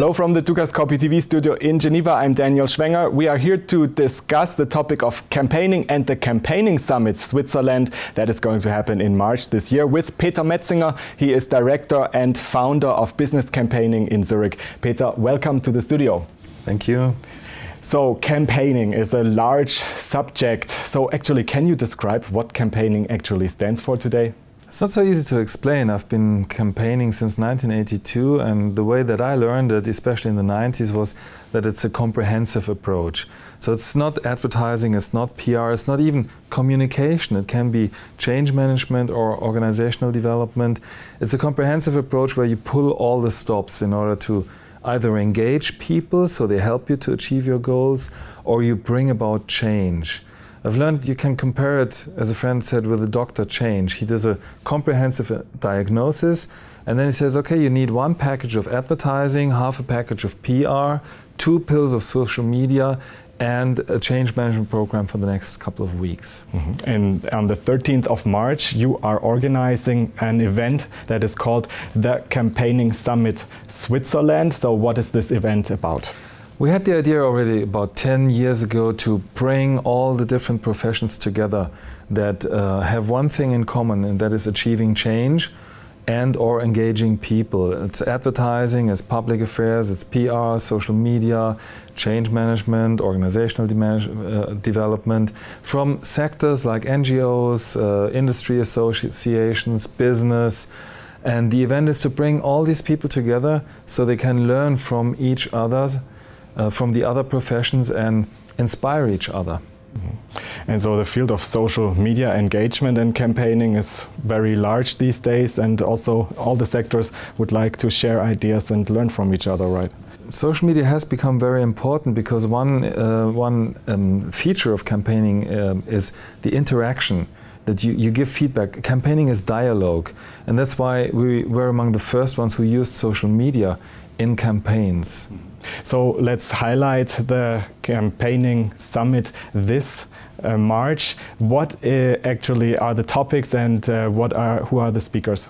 Hello from the Dukascopy TV studio in Geneva. I'm Daniel Schwenger. We are here to discuss the topic of campaigning and the Campaigning Summit Switzerland that is going to happen in March this year with Peter Metzinger. He is director and founder of business campaigning in Zurich. Peter, welcome to the studio. Thank you. So campaigning is a large subject. So actually, can you describe what campaigning actually stands for today? It's not so easy to explain. I've been campaigning since 1982, and the way that I learned it, especially in the 90s, was that it's a comprehensive approach. So it's not advertising, it's not PR, it's not even communication. It can be change management or organizational development. It's a comprehensive approach where you pull all the stops in order to either engage people so they help you to achieve your goals, or you bring about change. I've learned you can compare it, as a friend said, with a doctor change. He does a comprehensive diagnosis, and then he says, okay, you need one package of advertising, half a package of PR, 2 pills of social media, and a change management program for the next couple of weeks. Mm-hmm. And on the 13th of March, you are organizing an event that is called the Campaigning Summit Switzerland. So what is this event about? We had the idea already about 10 years ago to bring all the different professions together that have one thing in common, and that is achieving change and or engaging people. It's advertising, it's public affairs, it's PR, social media, change management, organizational development, from sectors like NGOs, industry associations, business. And the event is to bring all these people together so they can learn from each other, from the other professions, and inspire each other. Mm-hmm. And so the field of social media engagement and campaigning is very large these days, and also all the sectors would like to share ideas and learn from each other, right? Social media has become very important because one feature of campaigning is the interaction, that you give feedback. Campaigning is dialogue, and that's why we were among the first ones who used social media in campaigns. So let's highlight the Campaigning Summit this March. What actually are the topics, and who are the speakers?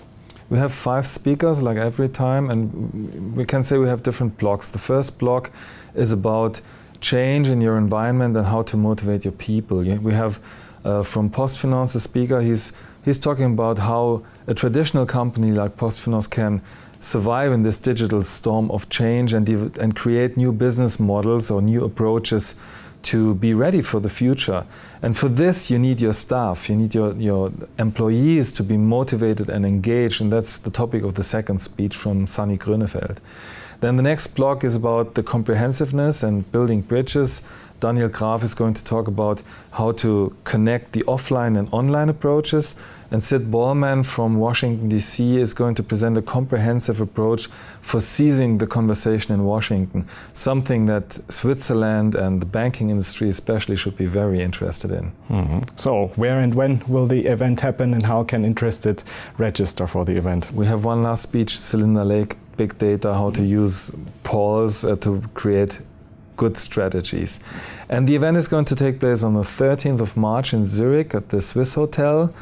We have 5 speakers like every time, and we can say we have different blocks. The first block is about change in your environment and how to motivate your people. We have from PostFinance a speaker. He's talking about how a traditional company like PostFinance can survive in this digital storm of change and create new business models or new approaches to be ready for the future. And for this, you need your staff, you need your employees to be motivated and engaged, and that's the topic of the second speech from Sunny Grönefeld. Then the next block is about the comprehensiveness and building bridges. Daniel Graf is going to talk about how to connect the offline and online approaches, and Sid Ballman from Washington, D.C. is going to present a comprehensive approach for seizing the conversation in Washington, something that Switzerland and the banking industry especially should be very interested in. Mm-hmm. So where and when will the event happen, and how can interested register for the event? We have one last speech, Cylinder Lake, big data, how to use polls to create good strategies. And the event is going to take place on the 13th of March in Zurich at the Swissôtel.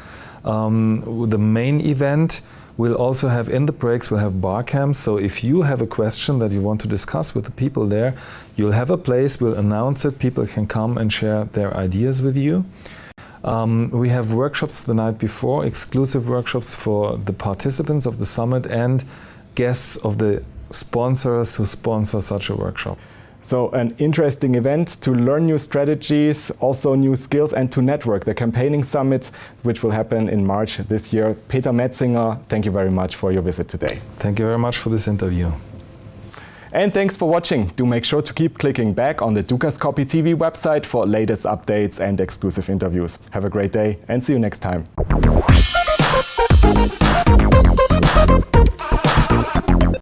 The main event will also have, in the breaks, we'll have bar camps. So if you have a question that you want to discuss with the people there, you'll have a place, we'll announce it, people can come and share their ideas with you. We have workshops the night before, exclusive workshops for the participants of the summit and guests of the sponsors who sponsor such a workshop. So an interesting event to learn new strategies, also new skills, and to network. The Campaigning Summit, which will happen in March this year. Peter Metzinger, thank you very much for your visit today. Thank you very much for this interview. And thanks for watching. Do make sure to keep clicking back on the Dukascopy TV website for latest updates and exclusive interviews. Have a great day and see you next time.